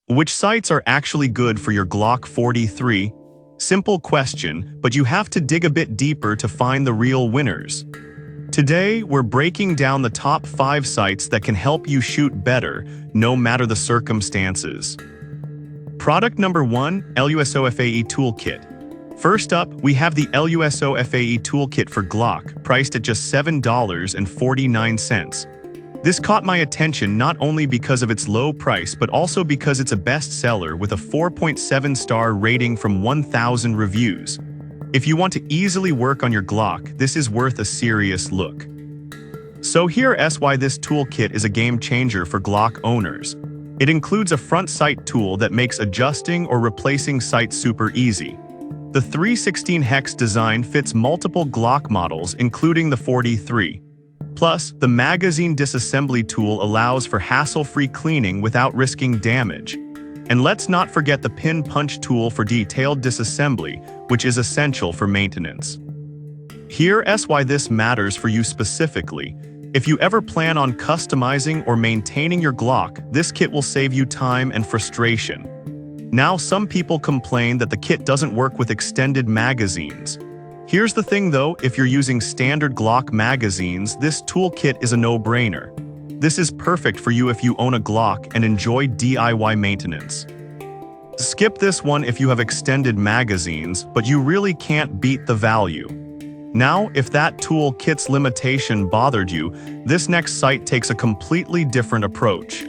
Which sights are actually good for your Glock 43? Simple question, but you have to dig a bit deeper to find the real winners. Today, we're breaking down the top 5 sights that can help you shoot better, no matter the circumstances. Product number 1, LUSOFAE Toolkit. First up, we have the LUSOFAE Toolkit for Glock, priced at just $7.49. This caught my attention not only because of its low price but also because it's a bestseller with a 4.7-star rating from 1,000 reviews. If you want to easily work on your Glock, this is worth a serious look. So here's why this toolkit is a game changer for Glock owners. It includes a front sight tool that makes adjusting or replacing sights super easy. The 316 hex design fits multiple Glock models, including the 43. Plus, the magazine disassembly tool allows for hassle-free cleaning without risking damage. And let's not forget the pin punch tool for detailed disassembly, which is essential for maintenance. Here's why this matters for you specifically. If you ever plan on customizing or maintaining your Glock, this kit will save you time and frustration. Now, some people complain that the kit doesn't work with extended magazines. Here's the thing though, if you're using standard Glock magazines, this toolkit is a no-brainer. This is perfect for you if you own a Glock and enjoy DIY maintenance. Skip this one if you have extended magazines, but you really can't beat the value. Now, if that toolkit's limitation bothered you, this next sight takes a completely different approach.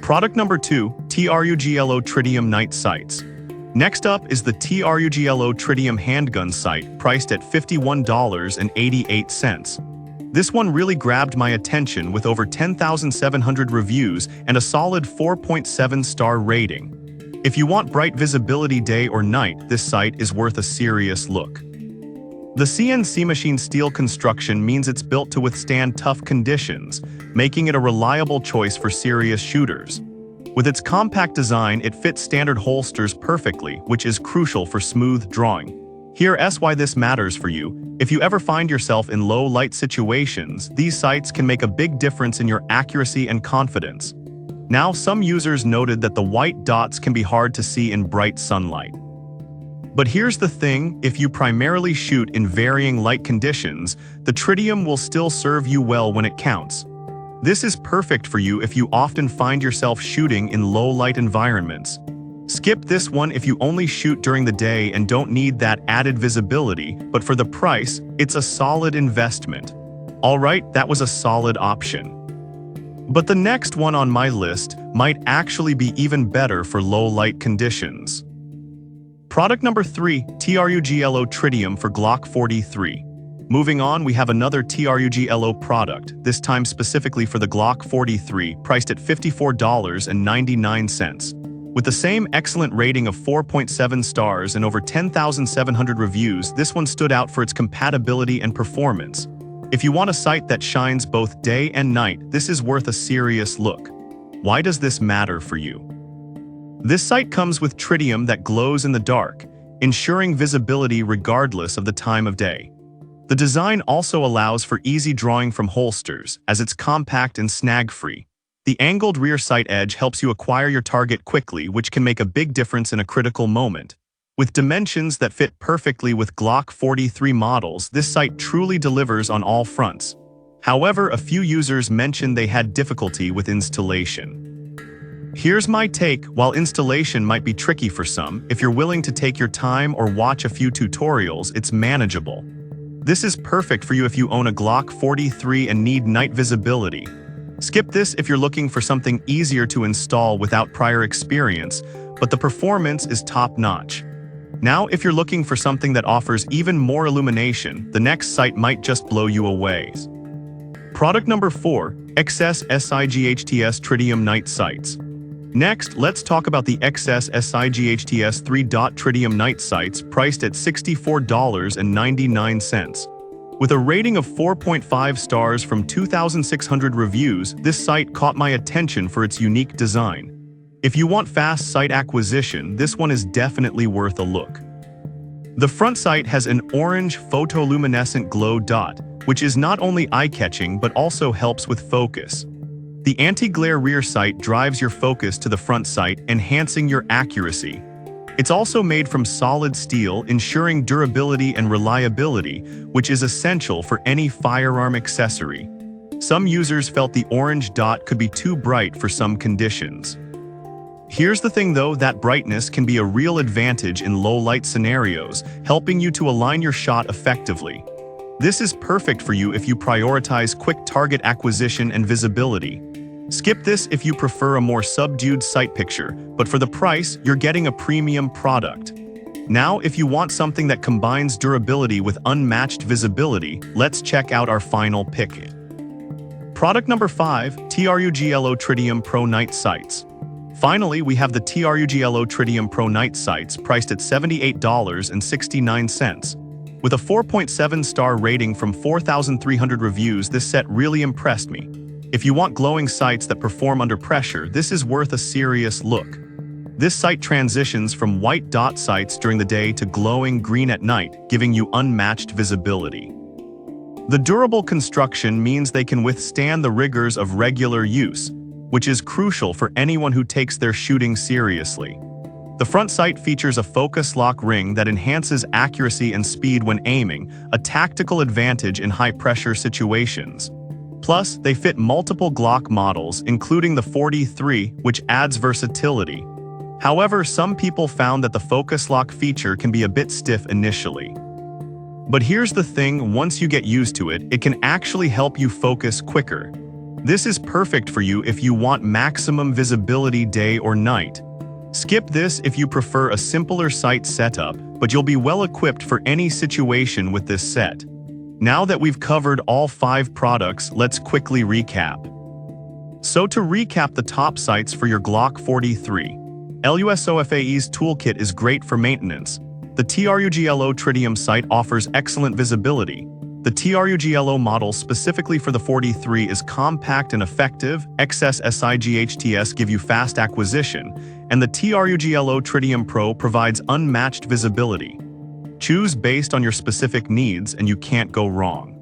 Product number 2, TRUGLO Tritium Night Sights. Next up is the TRUGLO Tritium Handgun Sight, priced at $51.88. This one really grabbed my attention with over 10,700 reviews and a solid 4.7-star rating. If you want bright visibility day or night, this sight is worth a serious look. The CNC machine steel construction means it's built to withstand tough conditions, making it a reliable choice for serious shooters. With its compact design, it fits standard holsters perfectly, which is crucial for smooth drawing. Here's why this matters for you. If you ever find yourself in low-light situations, these sights can make a big difference in your accuracy and confidence. Now, some users noted that the white dots can be hard to see in bright sunlight. But here's the thing, if you primarily shoot in varying light conditions, the tritium will still serve you well when it counts. This is perfect for you if you often find yourself shooting in low-light environments. Skip this one if you only shoot during the day and don't need that added visibility, but for the price, it's a solid investment. Alright, that was a solid option. But the next one on my list might actually be even better for low-light conditions. Product number 3, TRUGLO Tritium for Glock 43. Moving on, we have another TRUGLO product, this time specifically for the Glock 43, priced at $54.99. With the same excellent rating of 4.7 stars and over 10,700 reviews, this one stood out for its compatibility and performance. If you want a sight that shines both day and night, this is worth a serious look. Why does this matter for you? This sight comes with tritium that glows in the dark, ensuring visibility regardless of the time of day. The design also allows for easy drawing from holsters, as it's compact and snag-free. The angled rear sight edge helps you acquire your target quickly, which can make a big difference in a critical moment. With dimensions that fit perfectly with Glock 43 models, this sight truly delivers on all fronts. However, a few users mentioned they had difficulty with installation. Here's my take. While installation might be tricky for some, if you're willing to take your time or watch a few tutorials, it's manageable. This is perfect for you if you own a Glock 43 and need night visibility. Skip this if you're looking for something easier to install without prior experience, but the performance is top-notch. Now, if you're looking for something that offers even more illumination, the next sight might just blow you away. Product number 4, XS SIGHTS Tritium Night Sights. Next, let's talk about the XS SIGHTS 3-dot Tritium Night Sights, priced at $64.99. With a rating of 4.5 stars from 2,600 reviews, this sight caught my attention for its unique design. If you want fast sight acquisition, this one is definitely worth a look. The front sight has an orange photoluminescent glow dot, which is not only eye-catching but also helps with focus. The anti-glare rear sight drives your focus to the front sight, enhancing your accuracy. It's also made from solid steel, ensuring durability and reliability, which is essential for any firearm accessory. Some users felt the orange dot could be too bright for some conditions. Here's the thing though, that brightness can be a real advantage in low-light scenarios, helping you to align your shot effectively. This is perfect for you if you prioritize quick target acquisition and visibility. Skip this if you prefer a more subdued sight picture, but for the price, you're getting a premium product. Now, if you want something that combines durability with unmatched visibility, let's check out our final pick. Product number 5, TRUGLO Tritium Pro Night Sights. Finally, we have the TRUGLO Tritium Pro Night Sights priced at $78.69. With a 4.7-star rating from 4,300 reviews, this set really impressed me. If you want glowing sights that perform under pressure, this is worth a serious look. This sight transitions from white dot sights during the day to glowing green at night, giving you unmatched visibility. The durable construction means they can withstand the rigors of regular use, which is crucial for anyone who takes their shooting seriously. The front sight features a focus lock ring that enhances accuracy and speed when aiming, a tactical advantage in high-pressure situations. Plus, they fit multiple Glock models, including the 43, which adds versatility. However, some people found that the focus lock feature can be a bit stiff initially. But here's the thing, once you get used to it, it can actually help you focus quicker. This is perfect for you if you want maximum visibility day or night. Skip this if you prefer a simpler sight setup, but you'll be well equipped for any situation with this set. Now that we've covered all 5 products, let's quickly recap. So to recap the top sights for your Glock 43, LUSOFAE's toolkit is great for maintenance. The TRUGLO Tritium sight offers excellent visibility. The TRUGLO model specifically for the 43 is compact and effective, XS-SIGHTS give you fast acquisition, and the TRUGLO Tritium Pro provides unmatched visibility. Choose based on your specific needs and you can't go wrong.